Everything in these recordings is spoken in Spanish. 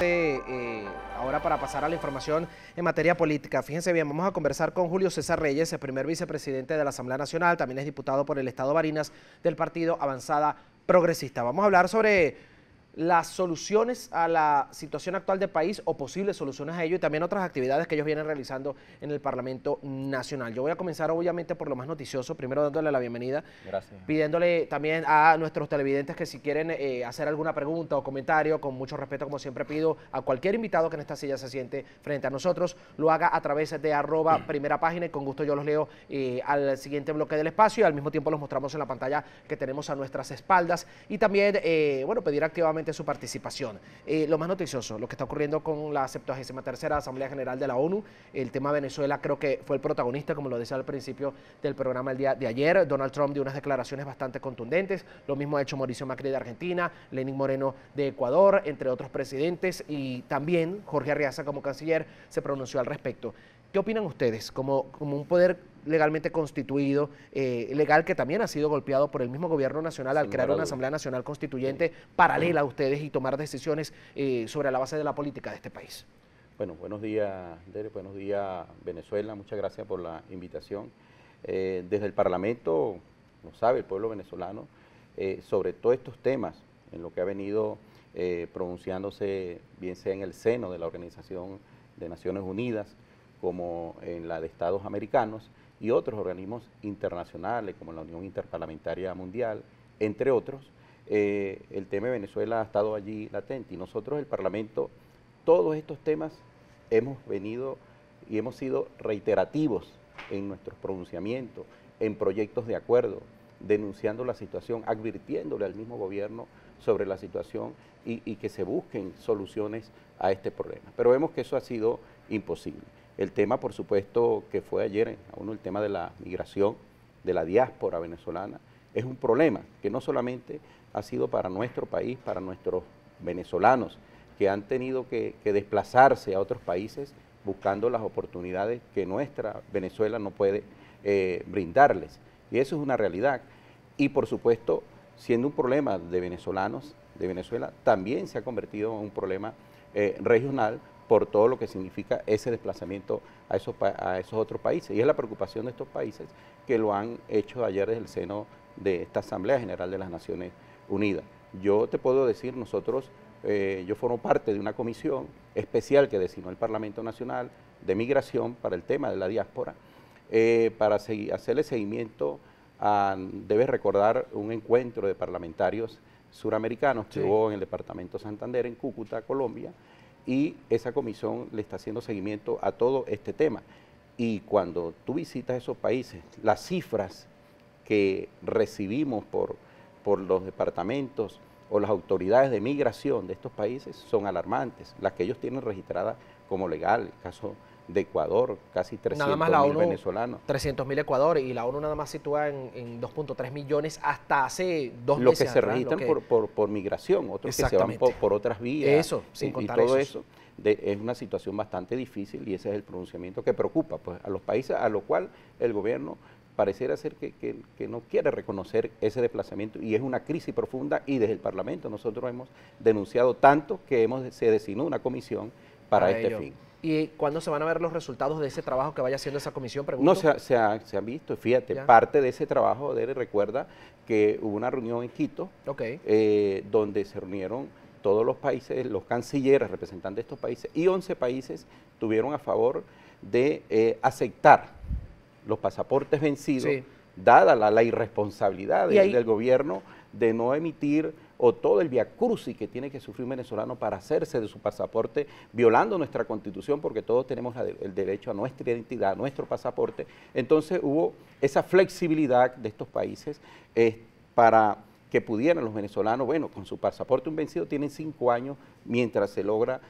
prepárese ahora para pasar a la información en materia política. Fíjense bien, vamos a conversar con Julio César Reyes, el primer vicepresidente de la Asamblea Nacional, también es diputado por el Estado Barinas del Partido Avanzada Progresista. Vamos a hablar sobre las soluciones a la situación actual del país o posibles soluciones a ello y también otras actividades que ellos vienen realizando en el Parlamento Nacional. Yo voy a comenzar obviamente por lo más noticioso, primero dándole la bienvenida. Gracias. Pidiéndole también a nuestros televidentes que si quieren hacer alguna pregunta o comentario, con mucho respeto como siempre pido a cualquier invitado que en esta silla se siente frente a nosotros, lo haga a través de @primera página y con gusto yo los leo al siguiente bloque del espacio y al mismo tiempo los mostramos en la pantalla que tenemos a nuestras espaldas y también, bueno, pedir activamente su participación. Lo más noticioso, lo que está ocurriendo con la 73ª Asamblea General de la ONU, el tema Venezuela creo que fue el protagonista, como lo decía al principio del programa el día de ayer. Donald Trump dio unas declaraciones bastante contundentes, lo mismo ha hecho Mauricio Macri de Argentina, Lenín Moreno de Ecuador, entre otros presidentes, y también Jorge Arreaza como canciller se pronunció al respecto. ¿Qué opinan ustedes como un poder legalmente constituido, legal que también ha sido golpeado por el mismo gobierno nacional al crear una Asamblea Nacional Constituyente paralela a ustedes y tomar decisiones sobre la base de la política de este país? Bueno, buenos días, Derek, buenos días, Venezuela, muchas gracias por la invitación. Desde el Parlamento, lo sabe el pueblo venezolano, sobre todos estos temas, en lo que ha venido pronunciándose, bien sea en el seno de la Organización de Naciones Unidas, como en la de Estados Americanos y otros organismos internacionales como la Unión Interparlamentaria Mundial, entre otros, el tema de Venezuela ha estado allí latente y nosotros, el Parlamento, todos estos temas hemos venido y hemos sido reiterativos en nuestros pronunciamientos, en proyectos de acuerdo, denunciando la situación, advirtiéndole al mismo gobierno sobre la situación y que se busquen soluciones a este problema. Pero vemos que eso ha sido imposible. El tema, por supuesto, que fue ayer, el tema de la migración, de la diáspora venezolana, es un problema que no solamente ha sido para nuestro país, para nuestros venezolanos, que han tenido que desplazarse a otros países buscando las oportunidades que nuestra Venezuela no puede brindarles. Y eso es una realidad. Y, por supuesto, siendo un problema de venezolanos, de Venezuela, también se ha convertido en un problema regional, por todo lo que significa ese desplazamiento a esos otros países. Y es la preocupación de estos países que lo han hecho ayer desde el seno de esta Asamblea General de las Naciones Unidas. Yo te puedo decir, nosotros, yo formo parte de una comisión especial que designó el Parlamento Nacional de Migración para el tema de la diáspora, para hacerle seguimiento debes recordar un encuentro de parlamentarios suramericanos que hubo en el departamento Santander, en Cúcuta, Colombia, y esa comisión le está haciendo seguimiento a todo este tema. Y cuando tú visitas esos países, las cifras que recibimos por los departamentos o las autoridades de migración de estos países son alarmantes, las que ellos tienen registradas como legal, el caso de Ecuador, casi 300.000 venezolanos. 300.000 Ecuador, y la ONU nada más sitúa en 2.3 millones hasta hace 2 meses. Los que se registran por migración, otros que se van por otras vías. Eso, sin contar todo eso. Es una situación bastante difícil y ese es el pronunciamiento que preocupa pues, a los países, a lo cual el gobierno pareciera ser que no quiere reconocer ese desplazamiento y es una crisis profunda y desde el Parlamento nosotros hemos denunciado tanto que se designó una comisión para este fin. ¿Y cuándo se van a ver los resultados de ese trabajo que vaya haciendo esa comisión? Pregunto. No, se han visto, fíjate, parte de ese trabajo, recuerda que hubo una reunión en Quito, donde se reunieron todos los países, los cancilleres, representantes de estos países, y 11 países tuvieron a favor de aceptar los pasaportes vencidos, dada la irresponsabilidad del gobierno de no emitir o todo el viacrucis que tiene que sufrir un venezolano para hacerse de su pasaporte, violando nuestra Constitución, porque todos tenemos el derecho a nuestra identidad, a nuestro pasaporte. Entonces hubo esa flexibilidad de estos países para que pudieran los venezolanos, bueno, con su pasaporte vencido tienen 5 años mientras se logra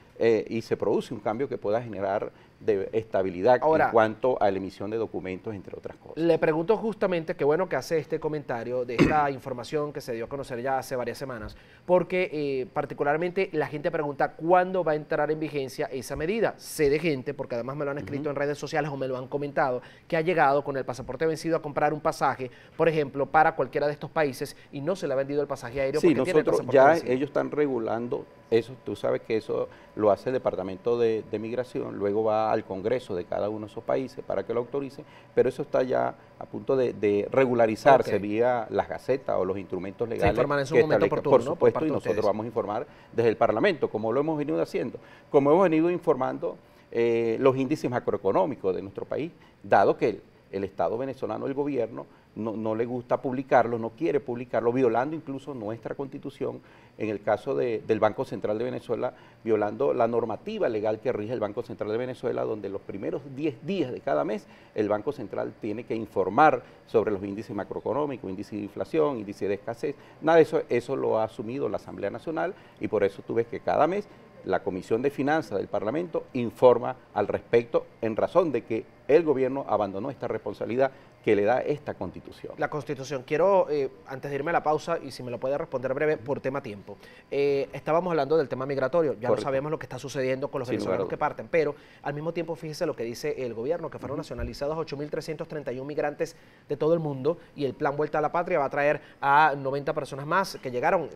y se produce un cambio que pueda generar de estabilidad en cuanto a la emisión de documentos, entre otras cosas. Le pregunto justamente, qué bueno que hace este comentario de esta información que se dio a conocer ya hace varias semanas, porque particularmente la gente pregunta cuándo va a entrar en vigencia esa medida. Sé de gente, porque además me lo han escrito en redes sociales o me lo han comentado, que ha llegado con el pasaporte vencido a comprar un pasaje, por ejemplo, para cualquiera de estos países y no se le ha vendido el pasaje aéreo. Sí, nosotros ya ellos están regulando Eso, tú sabes que eso lo hace el Departamento de Migración, luego va al Congreso de cada uno de esos países para que lo autorice, pero eso está ya a punto de regularizarse vía las gacetas o los instrumentos legales. Se informan en su momento oportuno, por supuesto, ¿no? Y nosotros vamos a informar desde el Parlamento, como lo hemos venido haciendo, como hemos venido informando los índices macroeconómicos de nuestro país, dado que el Estado venezolano, el gobierno, no le gusta publicarlo, no quiere publicarlo, violando incluso nuestra Constitución, en el caso del Banco Central de Venezuela, violando la normativa legal que rige el Banco Central de Venezuela, donde los primeros 10 días de cada mes el Banco Central tiene que informar sobre los índices macroeconómicos, índice de inflación, índice de escasez. Nada de eso lo ha asumido la Asamblea Nacional y por eso tú ves que cada mes la Comisión de Finanzas del Parlamento informa al respecto en razón de que el gobierno abandonó esta responsabilidad que le da esta Constitución. La Constitución. Quiero, antes de irme a la pausa, y si me lo puede responder breve por tema tiempo, estábamos hablando del tema migratorio, ya no sabemos lo que está sucediendo con los venezolanos que parten, pero al mismo tiempo fíjese lo que dice el gobierno, que fueron nacionalizados 8.331 migrantes de todo el mundo y el plan Vuelta a la Patria va a traer a 90 personas más que llegaron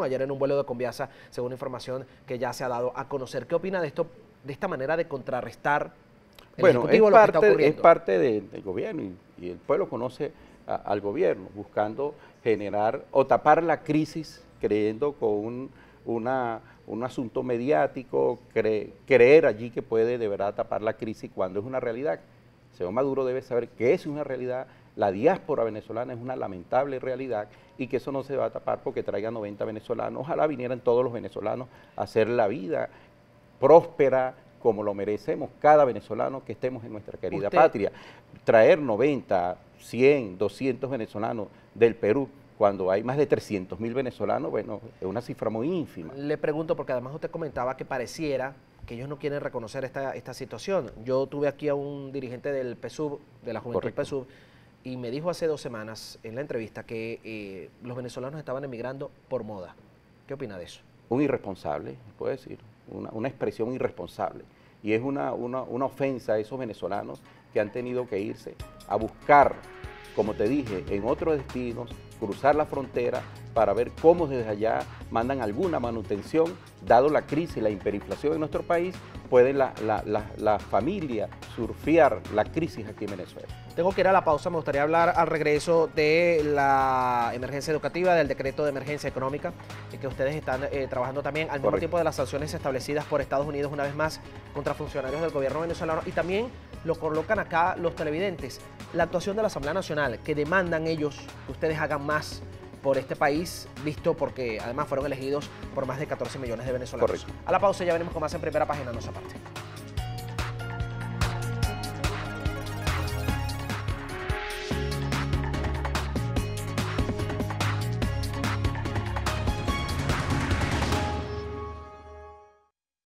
ayer en un vuelo de Conviasa, según información que ya se ha dado a conocer. ¿Qué opina de esto, de esta manera de contrarrestar? Bueno, es parte del gobierno y el pueblo conoce al gobierno buscando generar o tapar la crisis creyendo con un asunto mediático, creer allí que puede de verdad tapar la crisis cuando es una realidad. El señor Maduro debe saber que es una realidad, la diáspora venezolana es una lamentable realidad y que eso no se va a tapar porque traiga 90 venezolanos. Ojalá vinieran todos los venezolanos a hacer la vida próspera, como lo merecemos cada venezolano que estemos en nuestra querida patria. Traer 90, 100, 200 venezolanos del Perú, cuando hay más de 300.000 venezolanos, bueno, es una cifra muy ínfima. Le pregunto, porque además usted comentaba que pareciera que ellos no quieren reconocer esta situación. Yo tuve aquí a un dirigente del PSUV, de la Juventud PSUV, y me dijo hace 2 semanas en la entrevista que los venezolanos estaban emigrando por moda. ¿Qué opina de eso? Un irresponsable, puedo decir, una expresión irresponsable. Y es una ofensa a esos venezolanos que han tenido que irse a buscar, como te dije, en otros destinos, cruzar la frontera para ver cómo desde allá mandan alguna manutención, dado la crisis y la hiperinflación en nuestro país, puede la familia surfear la crisis aquí en Venezuela. Tengo que ir a la pausa, me gustaría hablar al regreso de la emergencia educativa, del decreto de emergencia económica, y que ustedes están trabajando también, al mismo tiempo de las sanciones establecidas por Estados Unidos una vez más contra funcionarios del gobierno venezolano, y también lo colocan acá los televidentes, la actuación de la Asamblea Nacional, que demandan ellos que ustedes hagan más por este país, visto porque además fueron elegidos por más de 14 millones de venezolanos. A la pausa, ya venimos con más en Primera Página, no se aparte.